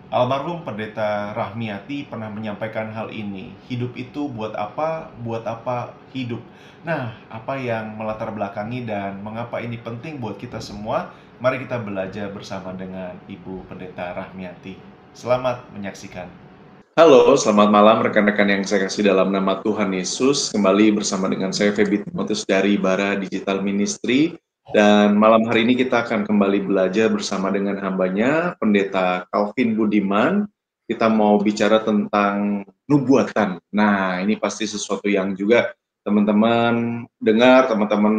Almarhum Pendeta Rahmiati pernah menyampaikan hal ini. Hidup itu buat apa? Buat apa hidup? Nah, apa yang melatar belakangi dan mengapa ini penting buat kita semua? Mari kita belajar bersama dengan Ibu Pendeta Rahmiati. Selamat menyaksikan. Halo, selamat malam rekan-rekan yang saya kasih dalam nama Tuhan Yesus. Kembali bersama dengan saya Feby Timotius dari Bara Digital Ministry. Dan malam hari ini kita akan kembali belajar bersama dengan hambanya, Pendeta Calvin Budiman. Kita mau bicara tentang nubuatan. Nah, ini pasti sesuatu yang juga teman-teman dengar, teman-teman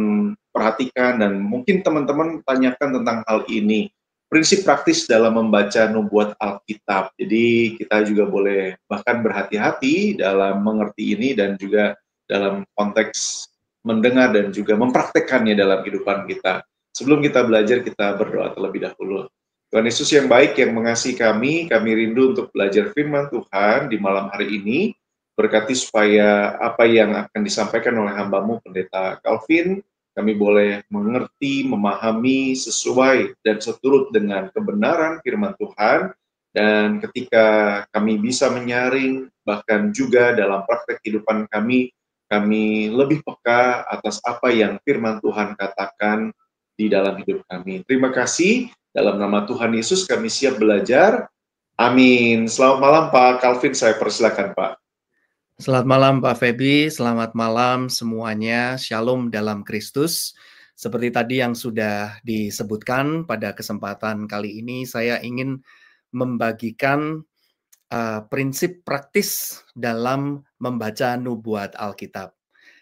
perhatikan, dan mungkin teman-teman tanyakan tentang hal ini. Prinsip praktis dalam membaca nubuat Alkitab. Jadi kita juga boleh bahkan berhati-hati dalam mengerti ini dan juga dalam konteks mendengar dan juga mempraktekkannya dalam kehidupan kita. Sebelum kita belajar, kita berdoa terlebih dahulu. Tuhan Yesus yang baik, yang mengasihi kami rindu untuk belajar firman Tuhan di malam hari ini. Berkati supaya apa yang akan disampaikan oleh hamba-Mu Pendeta Calvin, kami boleh mengerti, memahami sesuai dan seturut dengan kebenaran firman Tuhan, dan ketika kami bisa menyaring, bahkan juga dalam praktek kehidupan kami lebih peka atas apa yang firman Tuhan katakan di dalam hidup kami. Terima kasih, dalam nama Tuhan Yesus kami siap belajar. Amin. Selamat malam Pak Calvin, saya persilakan Pak. Selamat malam Pak Feby, selamat malam semuanya, Shalom dalam Kristus. Seperti tadi yang sudah disebutkan, pada kesempatan kali ini saya ingin membagikan prinsip praktis dalam membaca nubuat Alkitab.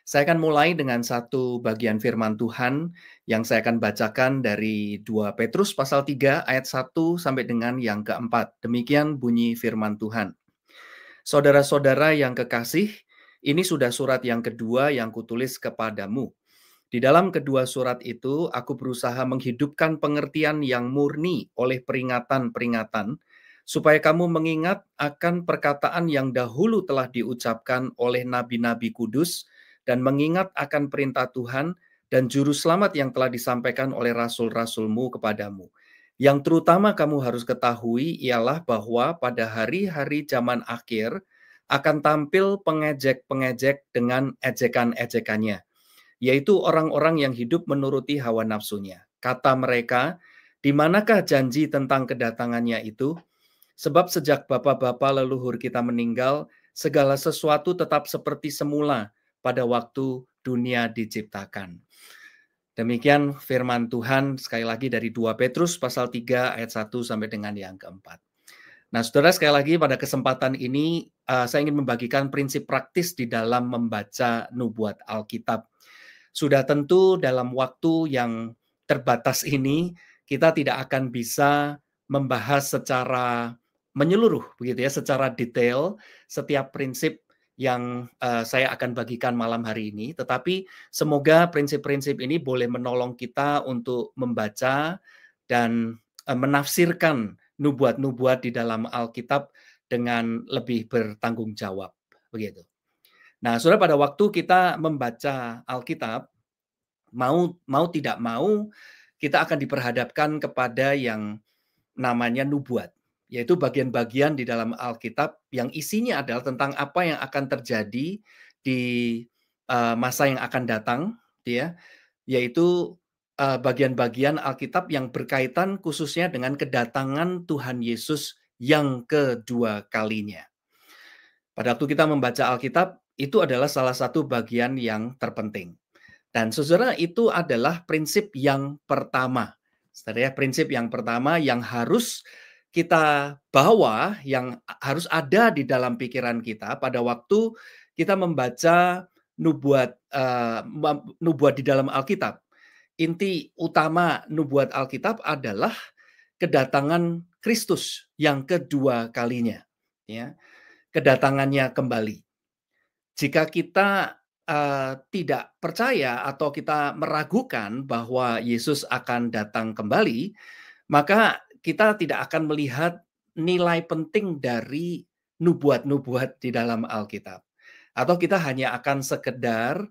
Saya akan mulai dengan satu bagian firman Tuhan yang saya akan bacakan dari 2 Petrus pasal 3 ayat 1 sampai dengan yang keempat. Demikian bunyi firman Tuhan. Saudara-saudara yang kekasih, ini sudah surat yang kedua yang kutulis kepadamu. Di dalam kedua surat itu, aku berusaha menghidupkan pengertian yang murni oleh peringatan-peringatan, supaya kamu mengingat akan perkataan yang dahulu telah diucapkan oleh nabi-nabi kudus, dan mengingat akan perintah Tuhan dan juru selamat yang telah disampaikan oleh rasul-rasulmu kepadamu. Yang terutama kamu harus ketahui ialah bahwa pada hari-hari zaman akhir akan tampil pengejek-pengejek dengan ejekan-ejekannya, yaitu orang-orang yang hidup menuruti hawa nafsunya. Kata mereka, di manakah janji tentang kedatangannya itu? Sebab sejak bapa-bapa leluhur kita meninggal, segala sesuatu tetap seperti semula pada waktu dunia diciptakan. Demikian firman Tuhan sekali lagi dari 2 Petrus pasal 3 ayat 1 sampai dengan yang keempat. Nah, saudara, sekali lagi pada kesempatan ini saya ingin membagikan prinsip praktis di dalam membaca nubuat Alkitab. Sudah tentu dalam waktu yang terbatas ini kita tidak akan bisa membahas secara menyeluruh begitu ya, secara detail setiap prinsip yang saya akan bagikan malam hari ini, tetapi semoga prinsip-prinsip ini boleh menolong kita untuk membaca dan menafsirkan nubuat-nubuat di dalam Alkitab dengan lebih bertanggung jawab, begitu. Nah, saudara, pada waktu kita membaca Alkitab, mau tidak mau, kita akan diperhadapkan kepada yang namanya nubuat, yaitu bagian-bagian di dalam Alkitab yang isinya adalah tentang apa yang akan terjadi di masa yang akan datang, ya, yaitu bagian-bagian Alkitab yang berkaitan khususnya dengan kedatangan Tuhan Yesus yang kedua kalinya. Pada waktu kita membaca Alkitab, itu adalah salah satu bagian yang terpenting. Dan saudara, itu adalah prinsip yang pertama. Saudara, prinsip yang pertama yang harus kita bawa, yang harus ada di dalam pikiran kita pada waktu kita membaca nubuat di dalam Alkitab. Inti utama nubuat Alkitab adalah kedatangan Kristus yang kedua kalinya, ya, kedatangannya kembali. Jika kita tidak percaya atau kita meragukan bahwa Yesus akan datang kembali, maka kita tidak akan melihat nilai penting dari nubuat-nubuat di dalam Alkitab. Atau kita hanya akan sekedar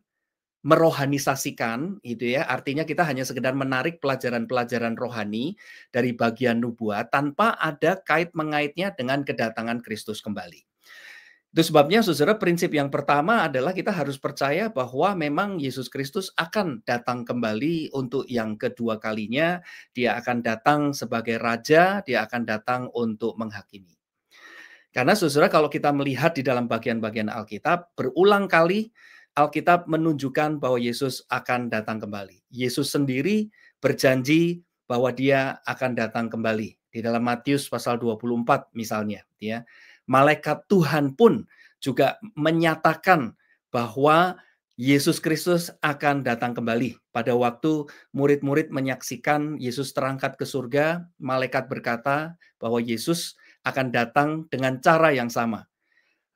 merohanisasikan gitu ya, artinya kita hanya sekedar menarik pelajaran-pelajaran rohani dari bagian nubuat tanpa ada kait mengaitnya dengan kedatangan Kristus kembali. Itu sebabnya saudara, prinsip yang pertama adalah kita harus percaya bahwa memang Yesus Kristus akan datang kembali untuk yang kedua kalinya. Dia akan datang sebagai raja, dia akan datang untuk menghakimi. Karena saudara, kalau kita melihat di dalam bagian-bagian Alkitab, berulang kali Alkitab menunjukkan bahwa Yesus akan datang kembali. Yesus sendiri berjanji bahwa dia akan datang kembali. Di dalam Matius pasal 24 misalnya, ya. Malaikat Tuhan pun juga menyatakan bahwa Yesus Kristus akan datang kembali. Pada waktu murid-murid menyaksikan Yesus terangkat ke surga, malaikat berkata bahwa Yesus akan datang dengan cara yang sama.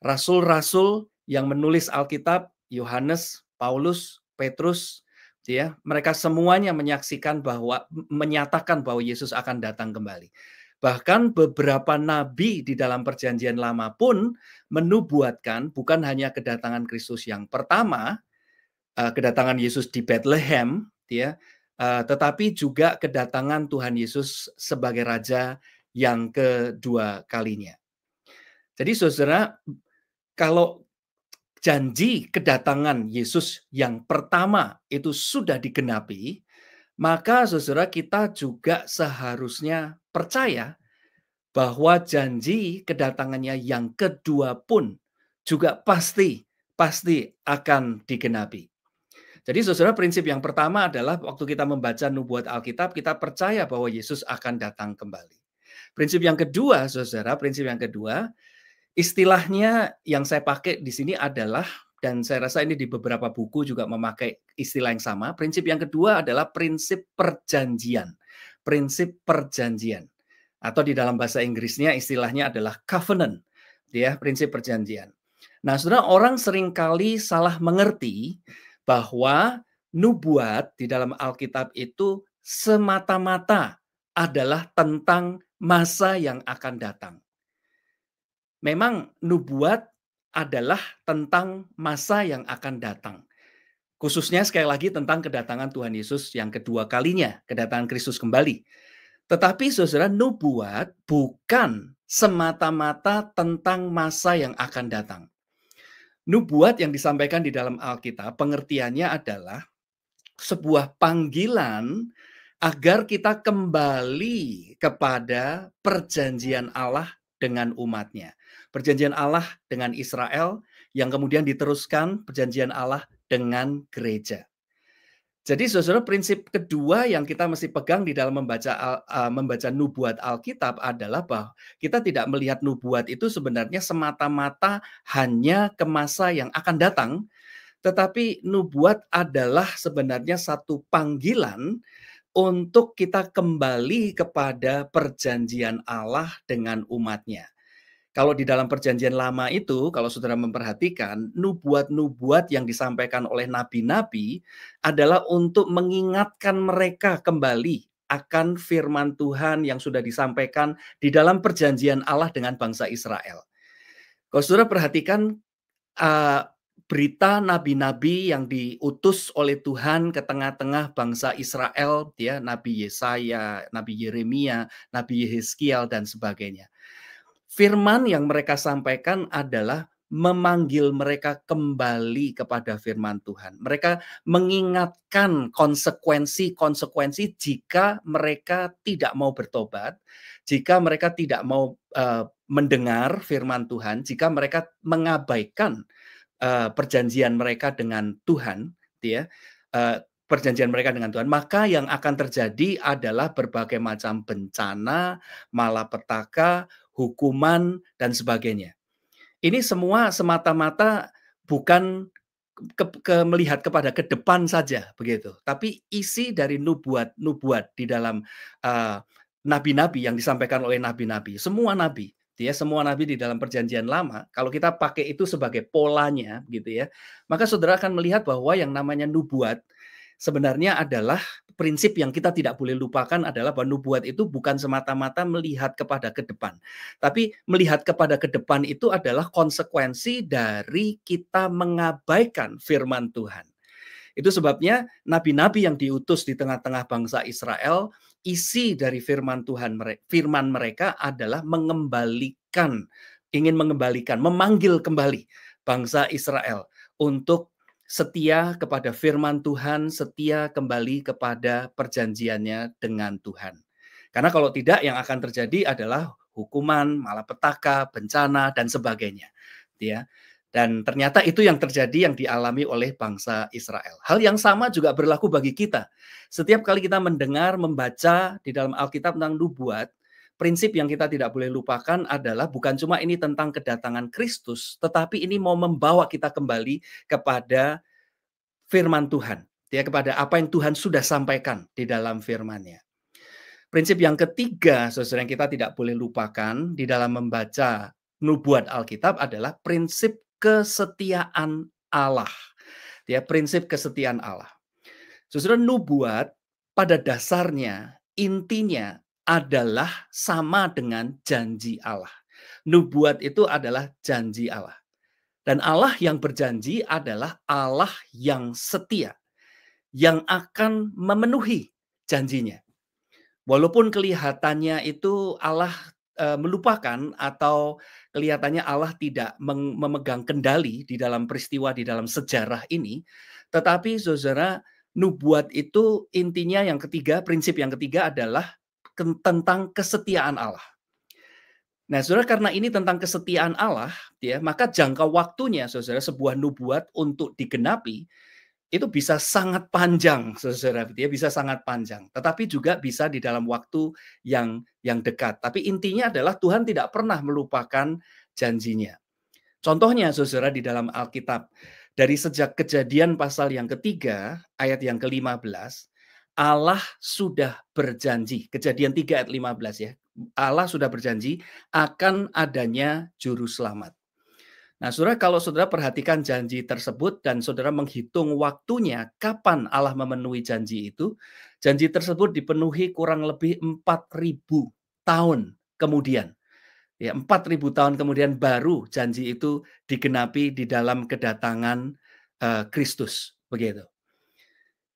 Rasul-rasul yang menulis Alkitab, Yohanes, Paulus, Petrus, ya, mereka semuanya menyatakan bahwa Yesus akan datang kembali. Bahkan beberapa nabi di dalam Perjanjian Lama pun menubuatkan bukan hanya kedatangan Kristus yang pertama, kedatangan Yesus di Bethlehem, ya, tetapi juga kedatangan Tuhan Yesus sebagai Raja yang kedua kalinya. Jadi saudara, kalau janji kedatangan Yesus yang pertama itu sudah digenapi, maka saudara, kita juga seharusnya percaya bahwa janji kedatangannya yang kedua pun juga pasti akan digenapi. Jadi saudara, prinsip yang pertama adalah waktu kita membaca nubuat Alkitab, kita percaya bahwa Yesus akan datang kembali. Prinsip yang kedua, saudara, istilahnya yang saya pakai di sini adalah, dan saya rasa ini di beberapa buku juga memakai istilah yang sama. Prinsip yang kedua adalah prinsip perjanjian. Prinsip perjanjian. Atau di dalam bahasa Inggrisnya istilahnya adalah covenant. Ya, prinsip perjanjian. Nah, saudara, orang seringkali salah mengerti bahwa nubuat di dalam Alkitab itu semata-mata adalah tentang masa yang akan datang. Memang nubuat adalah tentang masa yang akan datang. Khususnya sekali lagi tentang kedatangan Tuhan Yesus yang kedua kalinya, kedatangan Kristus kembali. Tetapi saudara, nubuat bukan semata-mata tentang masa yang akan datang. Nubuat yang disampaikan di dalam Alkitab, pengertiannya adalah sebuah panggilan agar kita kembali kepada perjanjian Allah dengan umatnya. Perjanjian Allah dengan Israel yang kemudian diteruskan perjanjian Allah dengan gereja. Jadi saudara, prinsip kedua yang kita mesti pegang di dalam membaca nubuat Alkitab adalah bahwa kita tidak melihat nubuat itu sebenarnya semata-mata hanya ke masa yang akan datang, tetapi nubuat adalah sebenarnya satu panggilan untuk kita kembali kepada perjanjian Allah dengan umatnya. Kalau di dalam perjanjian lama itu, kalau saudara memperhatikan, nubuat-nubuat yang disampaikan oleh nabi-nabi adalah untuk mengingatkan mereka kembali akan firman Tuhan yang sudah disampaikan di dalam perjanjian Allah dengan bangsa Israel. Kalau saudara perhatikan berita nabi-nabi yang diutus oleh Tuhan ke tengah-tengah bangsa Israel, ya, Nabi Yesaya, Nabi Yeremia, Nabi Yehezkiel, dan sebagainya. Firman yang mereka sampaikan adalah memanggil mereka kembali kepada firman Tuhan. Mereka mengingatkan konsekuensi jika mereka tidak mau bertobat, jika mereka tidak mau mendengar firman Tuhan, jika mereka mengabaikan perjanjian mereka dengan Tuhan, ya, perjanjian mereka dengan Tuhan, maka yang akan terjadi adalah berbagai macam bencana, malapetaka, hukuman, dan sebagainya. Ini semua semata-mata bukan melihat kepada ke depan saja, begitu. Tapi isi dari nubuat di dalam nabi-nabi yang disampaikan oleh nabi-nabi, semua nabi, ya, semua nabi di dalam perjanjian lama, kalau kita pakai itu sebagai polanya, gitu ya, maka saudara akan melihat bahwa yang namanya nubuat sebenarnya adalah prinsip yang kita tidak boleh lupakan adalah bahwa nubuat itu bukan semata-mata melihat kepada ke depan. Tapi melihat kepada ke depan itu adalah konsekuensi dari kita mengabaikan firman Tuhan. Itu sebabnya nabi-nabi yang diutus di tengah-tengah bangsa Israel, isi dari firman Tuhan firman mereka adalah ingin mengembalikan, memanggil kembali bangsa Israel untuk setia kepada firman Tuhan, setia kembali kepada perjanjiannya dengan Tuhan. Karena kalau tidak, yang akan terjadi adalah hukuman, malapetaka, bencana, dan sebagainya. Ya. Dan ternyata itu yang terjadi, yang dialami oleh bangsa Israel. Hal yang sama juga berlaku bagi kita. Setiap kali kita mendengar, membaca di dalam Alkitab tentang nubuat, prinsip yang kita tidak boleh lupakan adalah bukan cuma ini tentang kedatangan Kristus, tetapi ini mau membawa kita kembali kepada firman Tuhan, ya, kepada apa yang Tuhan sudah sampaikan di dalam firman-Nya. Prinsip yang ketiga, saudara, yang kita tidak boleh lupakan di dalam membaca nubuat Alkitab adalah prinsip kesetiaan Allah. Ya, prinsip kesetiaan Allah. Saudara, nubuat pada dasarnya, intinya adalah sama dengan janji Allah. Nubuat itu adalah janji Allah. Dan Allah yang berjanji adalah Allah yang setia, yang akan memenuhi janjinya. Walaupun kelihatannya itu Allah melupakan atau kelihatannya Allah tidak memegang kendali di dalam peristiwa, di dalam sejarah ini, tetapi saudara, nubuat itu intinya yang ketiga, prinsip yang ketiga adalah tentang kesetiaan Allah. Nah, saudara, karena ini tentang kesetiaan Allah, ya, maka jangka waktunya, saudara, sebuah nubuat untuk digenapi itu bisa sangat panjang, saudara, ya, bisa sangat panjang. Tetapi juga bisa di dalam waktu yang dekat. Tapi intinya adalah Tuhan tidak pernah melupakan janjinya. Contohnya, saudara, di dalam Alkitab, dari sejak Kejadian pasal yang ketiga, ayat yang ke-15, Allah sudah berjanji, Kejadian 3 ayat 15 ya, Allah sudah berjanji akan adanya juru selamat. Nah, saudara, kalau saudara perhatikan janji tersebut dan saudara menghitung waktunya, kapan Allah memenuhi janji itu, janji tersebut dipenuhi kurang lebih 4.000 tahun kemudian. Ya, 4.000 tahun kemudian baru janji itu digenapi di dalam kedatangan Kristus, begitu.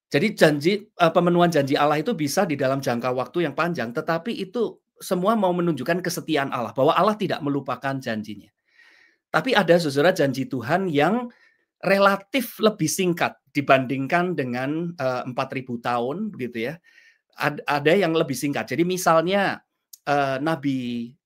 Jadi pemenuhan janji Allah itu bisa di dalam jangka waktu yang panjang, tetapi itu semua mau menunjukkan kesetiaan Allah, bahwa Allah tidak melupakan janjinya. Tapi ada, saudara, janji Tuhan yang relatif lebih singkat dibandingkan dengan 4.000 tahun, begitu ya. Ada yang lebih singkat. Jadi misalnya Nabi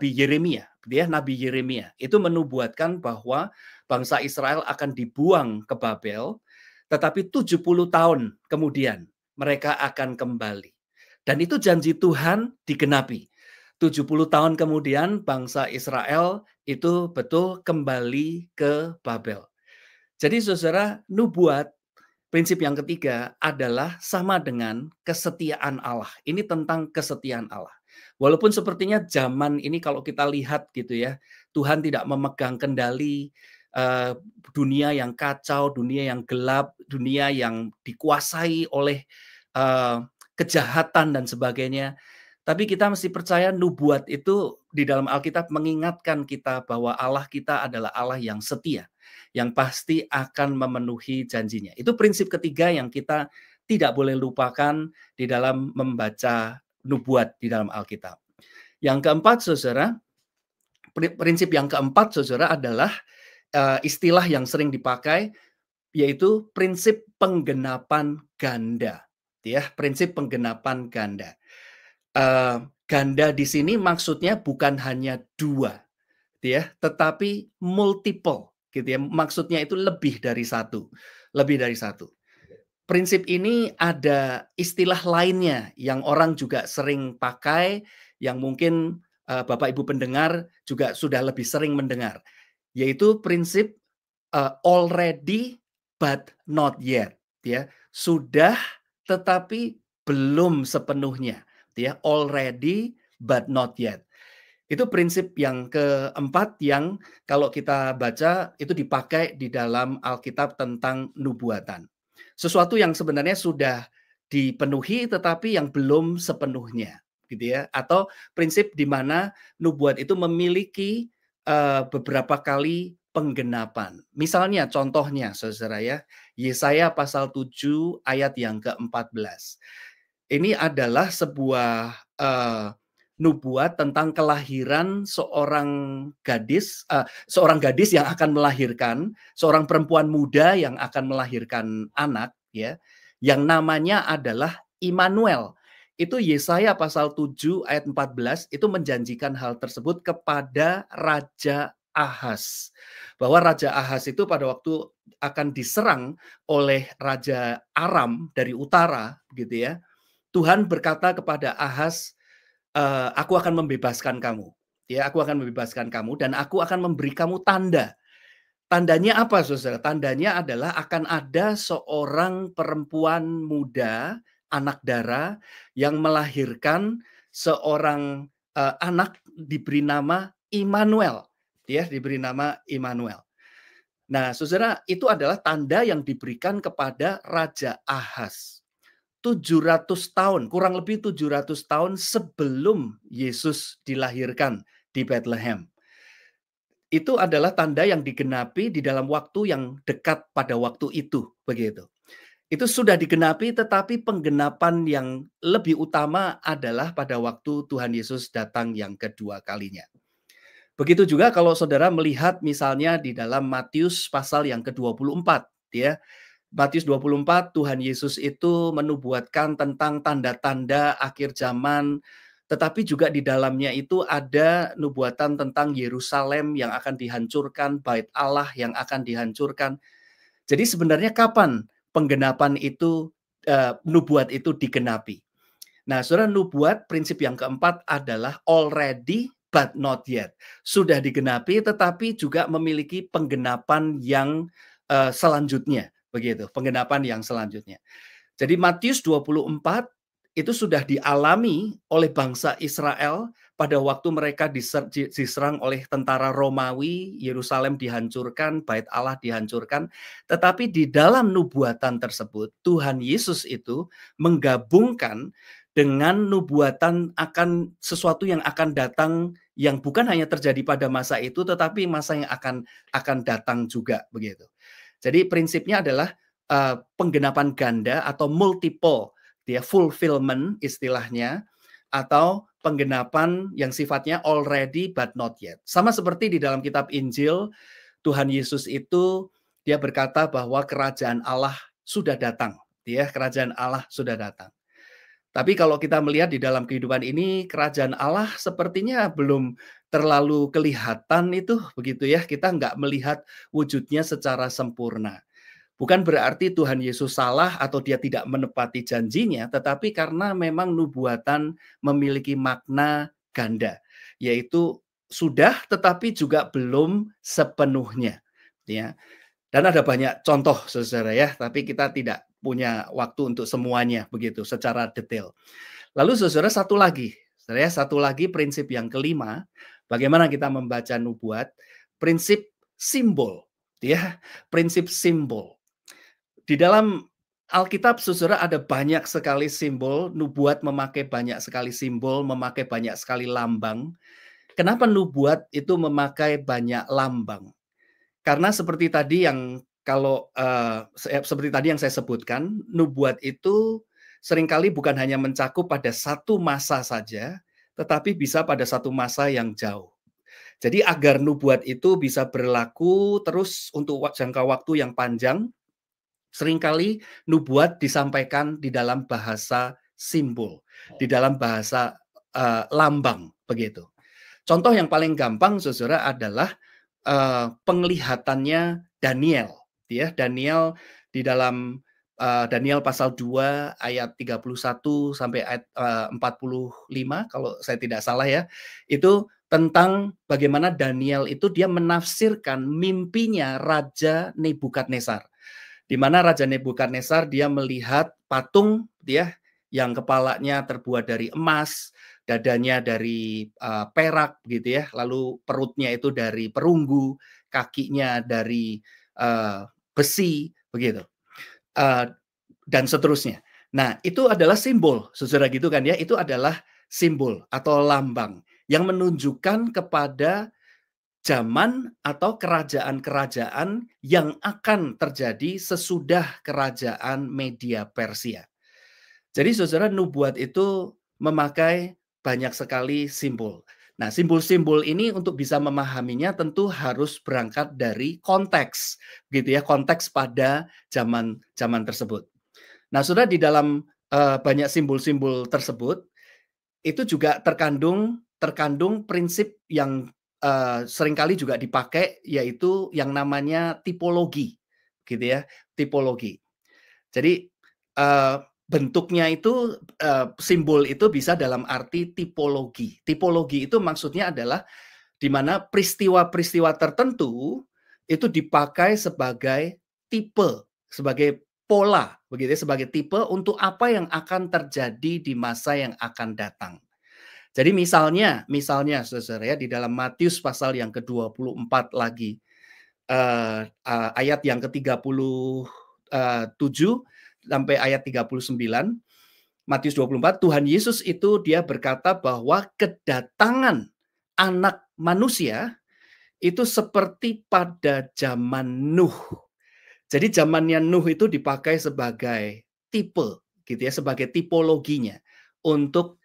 Yeremia, dia Nabi Yeremia itu menubuatkan bahwa bangsa Israel akan dibuang ke Babel, tetapi 70 tahun kemudian mereka akan kembali. Dan itu janji Tuhan digenapi. 70 tahun kemudian bangsa Israel itu betul kembali ke Babel. Jadi, saudara, nubuat, prinsip yang ketiga adalah sama dengan kesetiaan Allah. Ini tentang kesetiaan Allah. Walaupun sepertinya zaman ini kalau kita lihat gitu ya, Tuhan tidak memegang kendali, dunia yang kacau, dunia yang gelap, dunia yang dikuasai oleh kejahatan dan sebagainya. Tapi kita mesti percaya nubuat itu di dalam Alkitab mengingatkan kita bahwa Allah kita adalah Allah yang setia, yang pasti akan memenuhi janjinya. Itu prinsip ketiga yang kita tidak boleh lupakan di dalam membaca nubuat di dalam Alkitab. Yang keempat, saudara, prinsip yang keempat, saudara, adalah istilah yang sering dipakai, yaitu prinsip penggenapan ganda. Ya, prinsip penggenapan ganda. Ganda di sini maksudnya bukan hanya dua, ya, tetapi multiple, gitu ya. Maksudnya itu lebih dari satu. Prinsip ini ada istilah lainnya yang orang juga sering pakai, yang mungkin Bapak Ibu pendengar juga sudah lebih sering mendengar, yaitu prinsip already but not yet, ya. Sudah tetapi belum sepenuhnya. Ya, already but not yet. Itu prinsip yang keempat yang kalau kita baca itu dipakai di dalam Alkitab tentang nubuatan. Sesuatu yang sebenarnya sudah dipenuhi tetapi yang belum sepenuhnya, gitu ya. Atau prinsip di mana nubuat itu memiliki beberapa kali penggenapan. Misalnya contohnya Saudara ya, Yesaya pasal 7 ayat yang ke-14. Ini adalah sebuah nubuat tentang kelahiran seorang gadis yang akan melahirkan, seorang perempuan muda yang akan melahirkan anak ya, yang namanya adalah Immanuel. Itu Yesaya pasal 7 ayat 14 itu menjanjikan hal tersebut kepada Raja Ahaz. Bahwa Raja Ahaz itu pada waktu akan diserang oleh Raja Aram dari utara gitu ya. Tuhan berkata kepada Ahaz, aku akan membebaskan kamu. Ya, aku akan membebaskan kamu dan aku akan memberi kamu tanda. Tandanya apa, Saudara? Tandanya adalah akan ada seorang perempuan muda, anak dara, yang melahirkan seorang anak diberi nama Immanuel. Ya, diberi nama Immanuel. Nah, Saudara, itu adalah tanda yang diberikan kepada Raja Ahaz. 700 tahun, kurang lebih 700 tahun sebelum Yesus dilahirkan di Bethlehem. Itu adalah tanda yang digenapi di dalam waktu yang dekat pada waktu itu, begitu. Itu sudah digenapi, tetapi penggenapan yang lebih utama adalah pada waktu Tuhan Yesus datang yang kedua kalinya. Begitu juga kalau saudara melihat misalnya di dalam Matius pasal yang ke-24, ya. Matius 24, Tuhan Yesus itu menubuatkan tentang tanda-tanda akhir zaman, tetapi juga di dalamnya itu ada nubuatan tentang Yerusalem yang akan dihancurkan, Bait Allah yang akan dihancurkan. Jadi sebenarnya kapan penggenapan itu, nubuat itu digenapi? Nah, saudara, nubuat prinsip yang keempat adalah already but not yet. Sudah digenapi tetapi juga memiliki penggenapan yang selanjutnya. Begitu, penggenapan yang selanjutnya. Jadi Matius 24 itu sudah dialami oleh bangsa Israel pada waktu mereka diserang oleh tentara Romawi, Yerusalem dihancurkan, Bait Allah dihancurkan. Tetapi di dalam nubuatan tersebut, Tuhan Yesus itu menggabungkan dengan nubuatan akan sesuatu yang akan datang yang bukan hanya terjadi pada masa itu, tetapi masa yang akan datang juga begitu. Jadi prinsipnya adalah penggenapan ganda atau multiple, ya, fulfillment istilahnya, atau penggenapan yang sifatnya already but not yet. Sama seperti di dalam kitab Injil, Tuhan Yesus itu dia berkata bahwa kerajaan Allah sudah datang, ya, kerajaan Allah sudah datang. Tapi kalau kita melihat di dalam kehidupan ini, kerajaan Allah sepertinya belum terlalu kelihatan itu, begitu ya. Kita nggak melihat wujudnya secara sempurna. Bukan berarti Tuhan Yesus salah atau dia tidak menepati janjinya, tetapi karena memang nubuatan memiliki makna ganda, yaitu sudah tetapi juga belum sepenuhnya. Ya. Dan ada banyak contoh, saudara ya, tapi kita tidak punya waktu untuk semuanya begitu secara detail. Lalu saudara satu lagi prinsip yang kelima, bagaimana kita membaca nubuat, prinsip simbol, ya, prinsip simbol. Di dalam Alkitab saudara ada banyak sekali simbol, nubuat memakai banyak sekali simbol, memakai banyak sekali lambang. Kenapa nubuat itu memakai banyak lambang? Karena seperti tadi yang seperti tadi yang saya sebutkan, nubuat itu seringkali bukan hanya mencakup pada satu masa saja, tetapi bisa pada satu masa yang jauh. Jadi agar nubuat itu bisa berlaku terus untuk jangka waktu yang panjang, seringkali nubuat disampaikan di dalam bahasa simbol, di dalam bahasa lambang, begitu. Contoh yang paling gampang, saudara, adalah penglihatannya Daniel, ya. Daniel di dalam Daniel pasal 2 ayat 31 sampai ayat 45 kalau saya tidak salah ya. Itu tentang bagaimana Daniel itu dia menafsirkan mimpinya Raja Nebukadnezar. Di mana Raja Nebukadnezar dia melihat patung, ya, yang kepalanya terbuat dari emas, dadanya dari perak gitu ya, lalu perutnya itu dari perunggu, kakinya dari besi begitu, dan seterusnya. Nah, itu adalah simbol, saudara, gitu kan ya, itu adalah simbol atau lambang yang menunjukkan kepada zaman atau kerajaan-kerajaan yang akan terjadi sesudah kerajaan Media Persia. Jadi saudara, nubuat itu memakai banyak sekali simbol. Nah, simbol-simbol ini untuk bisa memahaminya tentu harus berangkat dari konteks, gitu ya, konteks pada zaman tersebut. Nah, saudara, di dalam banyak simbol-simbol tersebut itu juga terkandung prinsip yang seringkali juga dipakai, yaitu yang namanya tipologi, gitu ya, tipologi. Jadi bentuknya itu simbol itu bisa dalam arti tipologi. Tipologi itu maksudnya adalah di mana peristiwa-peristiwa tertentu itu dipakai sebagai tipe, sebagai pola, begitu ya, sebagai tipe untuk apa yang akan terjadi di masa yang akan datang. Jadi misalnya saudara ya, di dalam Matius pasal yang ke-24 lagi, ayat yang ke-37 sampai ayat 39, Matius 24, Tuhan Yesus itu dia berkata bahwa kedatangan anak manusia itu seperti pada zaman Nuh. Jadi zamannya Nuh itu dipakai sebagai tipe, gitu ya, sebagai tipologinya untuk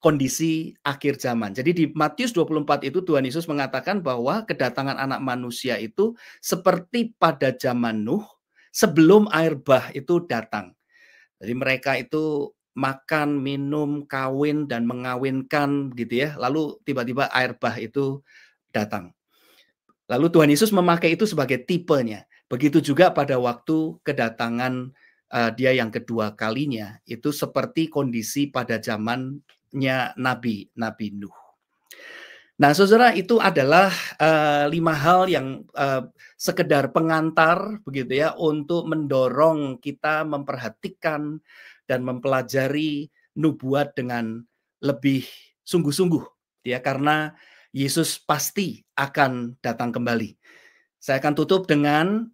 kondisi akhir zaman. Jadi di Matius 24 itu Tuhan Yesus mengatakan bahwa kedatangan anak manusia itu seperti pada zaman Nuh sebelum air bah itu datang. Jadi mereka itu makan, minum, kawin dan mengawinkan gitu ya. Lalu tiba-tiba air bah itu datang. Lalu Tuhan Yesus memakai itu sebagai tipenya. Begitu juga pada waktu kedatangan dia yang kedua kalinya, itu seperti kondisi pada zamannya Nabi Nuh. Nah, saudara, itu adalah 5 hal yang sekedar pengantar begitu ya, untuk mendorong kita memperhatikan dan mempelajari nubuat dengan lebih sungguh-sungguh, ya, karena Yesus pasti akan datang kembali. Saya akan tutup dengan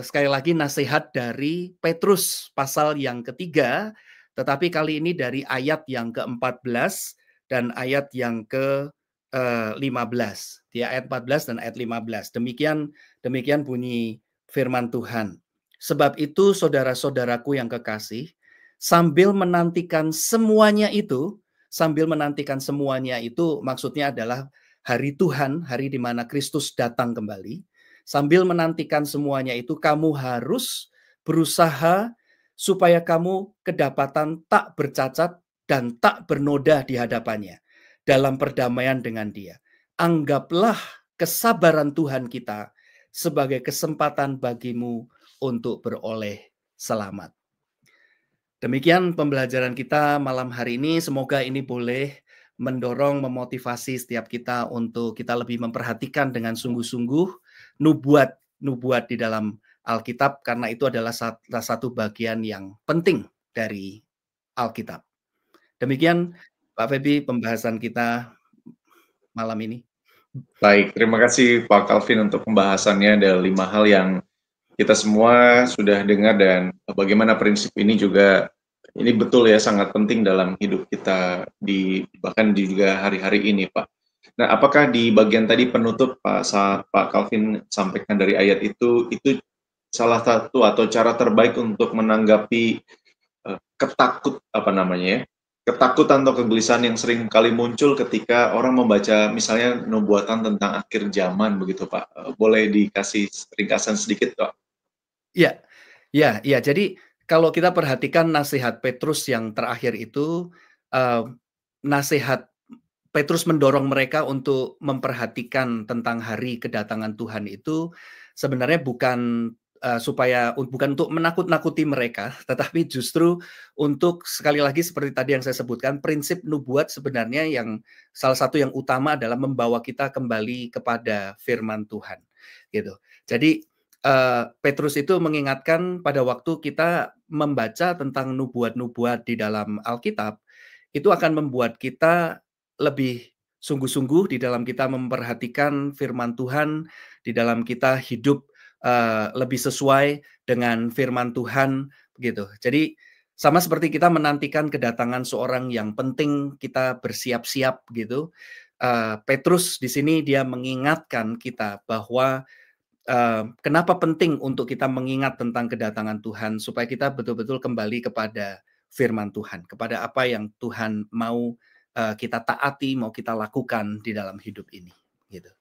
sekali lagi nasihat dari Petrus pasal yang ketiga, tetapi kali ini dari ayat yang ke-14 dan ayat yang ke-15. Di ayat 14 dan ayat 15. Demikian bunyi firman Tuhan. Sebab itu saudara-saudaraku yang kekasih, sambil menantikan semuanya itu maksudnya adalah hari Tuhan, hari di mana Kristus datang kembali. Sambil menantikan semuanya itu, kamu harus berusaha supaya kamu kedapatan tak bercacat dan tak bernoda di hadapannya dalam perdamaian dengan Dia. Anggaplah kesabaran Tuhan kita sebagai kesempatan bagimu untuk beroleh selamat. Demikian pembelajaran kita malam hari ini. Semoga ini boleh mendorong, memotivasi setiap kita untuk kita lebih memperhatikan dengan sungguh-sungguh nubuat di dalam Alkitab, karena itu adalah salah satu bagian yang penting dari Alkitab. Demikian Pak Febi pembahasan kita malam ini. Baik, terima kasih Pak Calvin untuk pembahasannya. Ada 5 hal yang kita semua sudah dengar, dan bagaimana prinsip ini juga ini betul ya, sangat penting dalam hidup kita bahkan juga hari-hari ini, Pak. Nah, apakah di bagian tadi penutup saat Pak Calvin sampaikan dari ayat itu salah satu atau cara terbaik untuk menanggapi ketakutan atau kegelisahan yang sering kali muncul ketika orang membaca misalnya nubuatan tentang akhir zaman begitu, Pak? Boleh dikasih ringkasan sedikit, Pak? Ya. Jadi kalau kita perhatikan nasihat Petrus yang terakhir itu, nasihat Petrus mendorong mereka untuk memperhatikan tentang hari kedatangan Tuhan itu sebenarnya bukan untuk menakut-nakuti mereka, tetapi justru untuk, sekali lagi seperti tadi yang saya sebutkan, prinsip nubuat sebenarnya yang salah satu yang utama adalah membawa kita kembali kepada firman Tuhan, gitu. Jadi Petrus itu mengingatkan pada waktu kita membaca tentang nubuat-nubuat di dalam Alkitab, itu akan membuat kita lebih sungguh-sungguh di dalam kita memperhatikan firman Tuhan, di dalam kita hidup lebih sesuai dengan firman Tuhan, begitu. Jadi sama seperti kita menantikan kedatangan seorang yang penting, kita bersiap-siap gitu. Petrus di sini dia mengingatkan kita bahwa kenapa penting untuk kita mengingat tentang kedatangan Tuhan supaya kita betul-betul kembali kepada firman Tuhan, kepada apa yang Tuhan mau kita taati, mau kita lakukan di dalam hidup ini, gitu.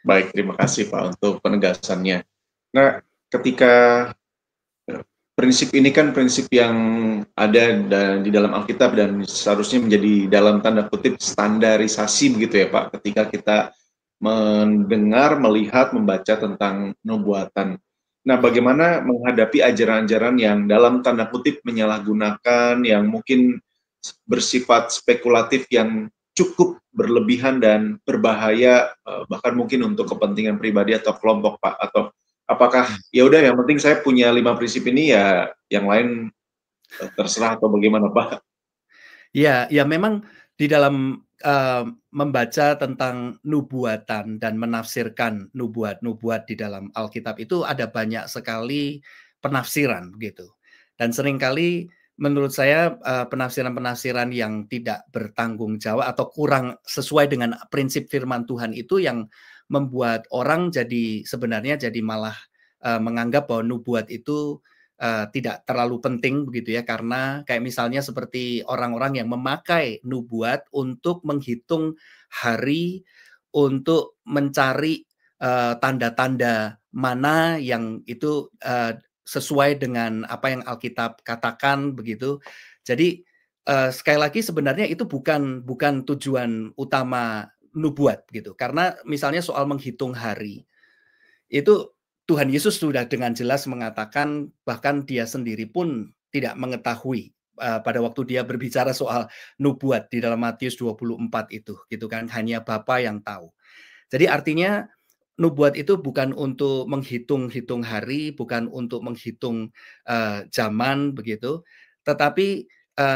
Baik, terima kasih Pak untuk penegasannya. Nah, ketika prinsip ini kan prinsip yang ada di dalam Alkitab dan seharusnya menjadi dalam tanda kutip standarisasi begitu ya Pak, ketika kita mendengar, melihat, membaca tentang nubuatan. Nah, bagaimana menghadapi ajaran-ajaran yang dalam tanda kutip menyalahgunakan, yang mungkin bersifat spekulatif, yang cukup berlebihan dan berbahaya, bahkan mungkin untuk kepentingan pribadi atau kelompok, Pak? Atau apakah ya udah yang penting saya punya 5 prinsip ini, ya yang lain terserah, atau bagaimana, Pak? Ya, ya memang di dalam membaca tentang nubuatan dan menafsirkan nubuat-nubuat di dalam Alkitab itu ada banyak sekali penafsiran gitu. Dan seringkali menurut saya penafsiran-penafsiran yang tidak bertanggung jawab atau kurang sesuai dengan prinsip firman Tuhan itu yang membuat orang sebenarnya jadi malah menganggap bahwa nubuat itu tidak terlalu penting begitu ya, karena kayak misalnya seperti orang-orang yang memakai nubuat untuk menghitung hari, untuk mencari tanda-tanda mana yang itu sesuai dengan apa yang Alkitab katakan begitu. Jadi sekali lagi sebenarnya itu bukan tujuan utama nubuat gitu. Karena misalnya soal menghitung hari itu Tuhan Yesus sudah dengan jelas mengatakan, bahkan dia sendiri pun tidak mengetahui pada waktu dia berbicara soal nubuat di dalam Matius 24 itu, gitu kan, hanya Bapa yang tahu. Jadi artinya nubuat itu bukan untuk menghitung-hitung hari, bukan untuk menghitung zaman begitu, tetapi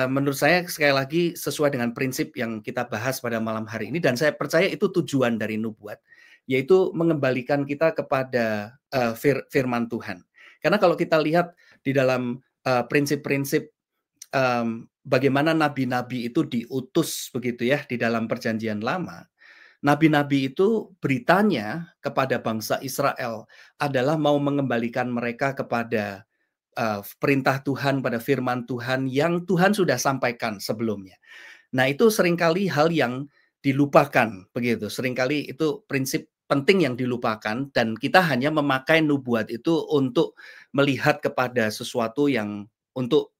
menurut saya sekali lagi sesuai dengan prinsip yang kita bahas pada malam hari ini, dan saya percaya itu tujuan dari nubuat, yaitu mengembalikan kita kepada firman Tuhan. Karena kalau kita lihat di dalam prinsip-prinsip bagaimana nabi-nabi itu diutus begitu ya di dalam perjanjian lama, nabi-nabi itu beritanya kepada bangsa Israel adalah mau mengembalikan mereka kepada perintah Tuhan, pada firman Tuhan yang Tuhan sudah sampaikan sebelumnya. Nah, itu seringkali hal yang dilupakan begitu. Seringkali itu prinsip penting yang dilupakan dan kita hanya memakai nubuat itu untuk melihat kepada sesuatu yang untuk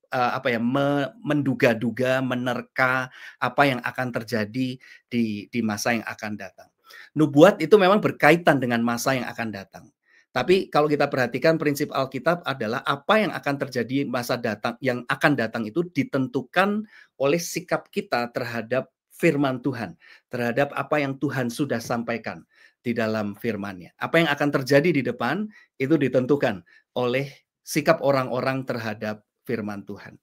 menduga-duga, menerka apa yang akan terjadi di masa yang akan datang. Nubuat itu memang berkaitan dengan masa yang akan datang. Tapi kalau kita perhatikan prinsip Alkitab adalah apa yang akan terjadi masa datang yang akan datang itu ditentukan oleh sikap kita terhadap firman Tuhan, terhadap apa yang Tuhan sudah sampaikan di dalam firman-Nya. Apa yang akan terjadi di depan itu ditentukan oleh sikap orang-orang terhadap firman Tuhan.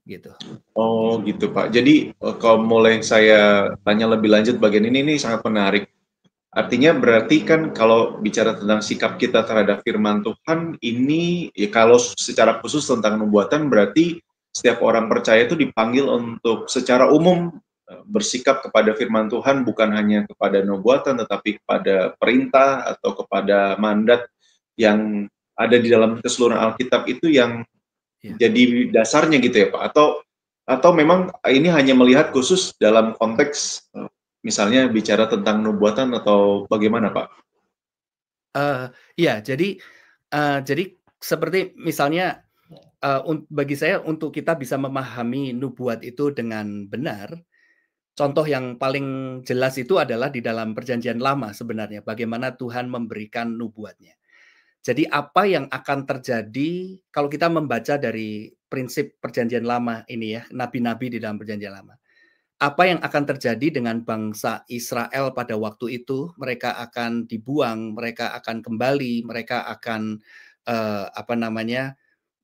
Gitu. Oh gitu Pak. Jadi kalau mulai saya tanya lebih lanjut bagian ini sangat menarik. Artinya berarti kan kalau bicara tentang sikap kita terhadap firman Tuhan ini, ya kalau secara khusus tentang nubuatan berarti setiap orang percaya itu dipanggil untuk secara umum bersikap kepada firman Tuhan, bukan hanya kepada nubuatan tetapi kepada perintah atau kepada mandat yang ada di dalam keseluruhan Alkitab itu yang jadi dasarnya gitu ya Pak, atau memang ini hanya melihat khusus dalam konteks misalnya bicara tentang nubuatan atau bagaimana Pak? Ya, jadi seperti misalnya bagi saya untuk kita bisa memahami nubuat itu dengan benar, contoh yang paling jelas itu adalah di dalam Perjanjian Lama sebenarnya, bagaimana Tuhan memberikan nubuatnya. Jadi apa yang akan terjadi kalau kita membaca dari prinsip Perjanjian Lama ini ya, nabi-nabi di dalam Perjanjian Lama. Apa yang akan terjadi dengan bangsa Israel pada waktu itu? Mereka akan dibuang, mereka akan kembali, mereka akan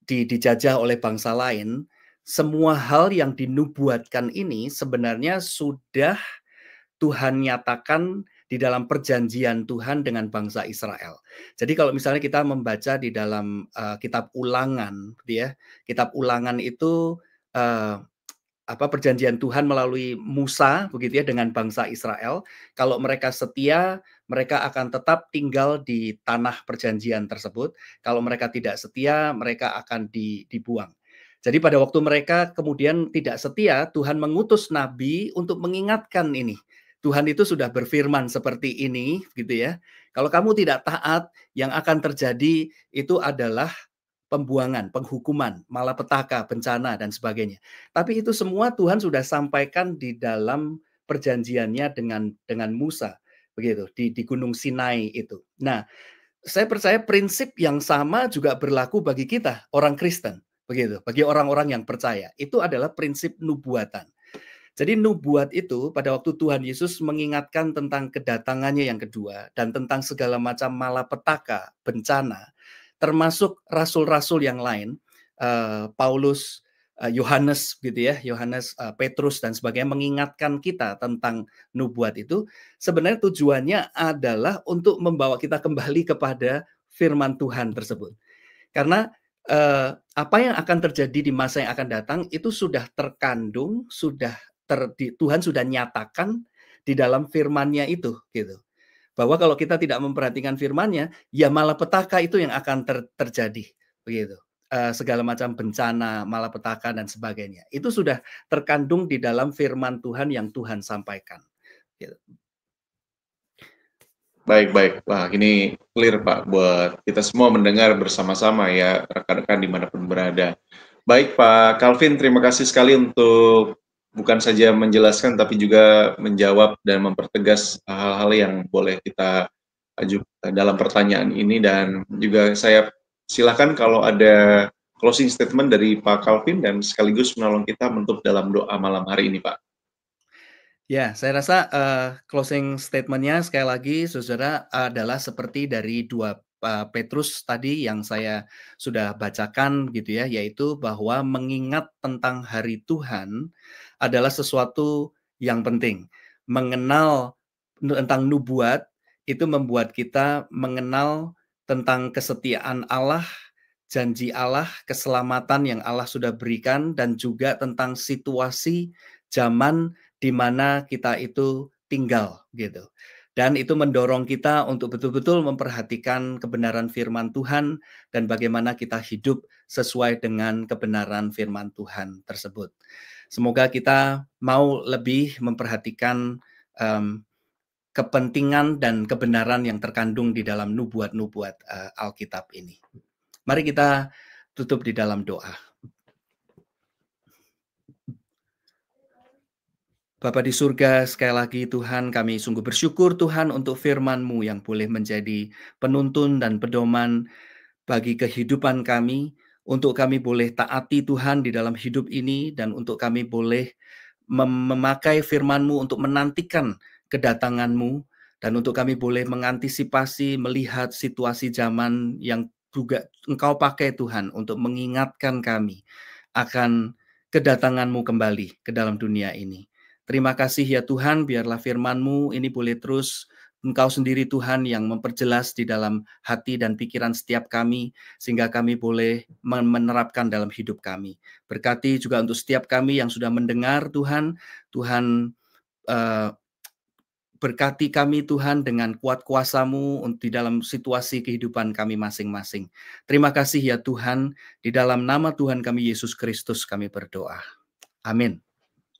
dijajah oleh bangsa lain. Semua hal yang dinubuatkan ini sebenarnya sudah Tuhan nyatakan di dalam perjanjian Tuhan dengan bangsa Israel. Jadi kalau misalnya kita membaca di dalam kitab Ulangan, gitu ya, kitab Ulangan itu perjanjian Tuhan melalui Musa begitu ya dengan bangsa Israel. Kalau mereka setia, mereka akan tetap tinggal di tanah perjanjian tersebut. Kalau mereka tidak setia, mereka akan dibuang. Jadi pada waktu mereka kemudian tidak setia, Tuhan mengutus nabi untuk mengingatkan ini. Tuhan itu sudah berfirman seperti ini gitu ya. Kalau kamu tidak taat, yang akan terjadi itu adalah pembuangan, penghukuman, malapetaka, bencana, dan sebagainya. Tapi itu semua Tuhan sudah sampaikan di dalam perjanjiannya dengan Musa, begitu, di Gunung Sinai itu. Nah, saya percaya prinsip yang sama juga berlaku bagi kita, orang Kristen, begitu, bagi orang-orang yang percaya. Itu adalah prinsip nubuatan. Jadi nubuat itu pada waktu Tuhan Yesus mengingatkan tentang kedatangannya yang kedua dan tentang segala macam malapetaka, bencana, termasuk rasul-rasul yang lain, Paulus, Yohanes gitu ya, Yohanes, Petrus dan sebagainya mengingatkan kita tentang nubuat itu, sebenarnya tujuannya adalah untuk membawa kita kembali kepada firman Tuhan tersebut. Karena apa yang akan terjadi di masa yang akan datang itu sudah terkandung, Tuhan sudah nyatakan di dalam firman-Nya itu gitu. Bahwa kalau kita tidak memperhatikan firman-Nya, ya malapetaka itu yang akan terjadi begitu. Segala macam bencana, malapetaka dan sebagainya. Itu sudah terkandung di dalam firman Tuhan yang Tuhan sampaikan. Gitu. Baik. Wah, ini clear Pak buat kita semua mendengar bersama-sama ya, rekan-rekan dimanapun berada. Baik Pak Calvin, terima kasih sekali untuk bukan saja menjelaskan tapi juga menjawab dan mempertegas hal-hal yang boleh kita ajukan dalam pertanyaan ini, dan juga saya silakan kalau ada closing statement dari Pak Calvin dan sekaligus menolong kita menutup dalam doa malam hari ini Pak. Ya, saya rasa closing statement-nya sekali lagi saudara adalah seperti dari 2 Petrus tadi yang saya sudah bacakan gitu ya, yaitu bahwa mengingat tentang hari Tuhan adalah sesuatu yang penting. Mengenal tentang nubuat itu membuat kita mengenal tentang kesetiaan Allah, janji Allah, keselamatan yang Allah sudah berikan, dan juga tentang situasi zaman di mana kita itu tinggal gitu. Dan itu mendorong kita untuk betul-betul memperhatikan kebenaran firman Tuhan dan bagaimana kita hidup sesuai dengan kebenaran firman Tuhan tersebut. Semoga kita mau lebih memperhatikan kepentingan dan kebenaran yang terkandung di dalam nubuat-nubuat Alkitab ini. Mari kita tutup di dalam doa. Bapa di surga, sekali lagi Tuhan, kami sungguh bersyukur Tuhan untuk firman-Mu yang boleh menjadi penuntun dan pedoman bagi kehidupan kami, untuk kami boleh taati Tuhan di dalam hidup ini, dan untuk kami boleh memakai firman-Mu untuk menantikan kedatangan-Mu, dan untuk kami boleh mengantisipasi, melihat situasi zaman yang juga Engkau pakai Tuhan untuk mengingatkan kami akan kedatangan-Mu kembali ke dalam dunia ini. Terima kasih ya Tuhan, biarlah firman-Mu ini boleh terus Engkau sendiri Tuhan yang memperjelas di dalam hati dan pikiran setiap kami, sehingga kami boleh menerapkan dalam hidup kami. Berkati juga untuk setiap kami yang sudah mendengar Tuhan, berkati kami Tuhan dengan kuat kuasa-Mu di dalam situasi kehidupan kami masing-masing. Terima kasih ya Tuhan, di dalam nama Tuhan kami Yesus Kristus kami berdoa. Amin.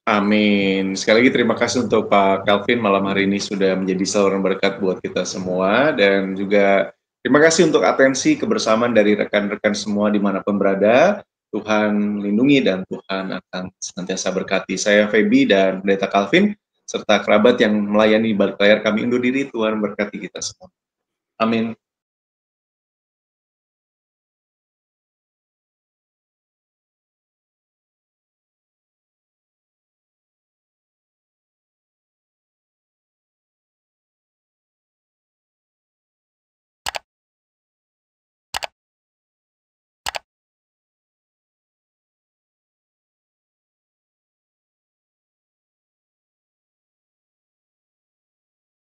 Amin. Sekali lagi terima kasih untuk Pak Calvin malam hari ini sudah menjadi saluran berkat buat kita semua, dan juga terima kasih untuk atensi kebersamaan dari rekan-rekan semua dimanapun berada. Tuhan lindungi dan Tuhan akan senantiasa berkati. Saya Feby dan Pendeta Calvin serta kerabat yang melayani balik layar kami undur diri. Tuhan berkati kita semua. Amin.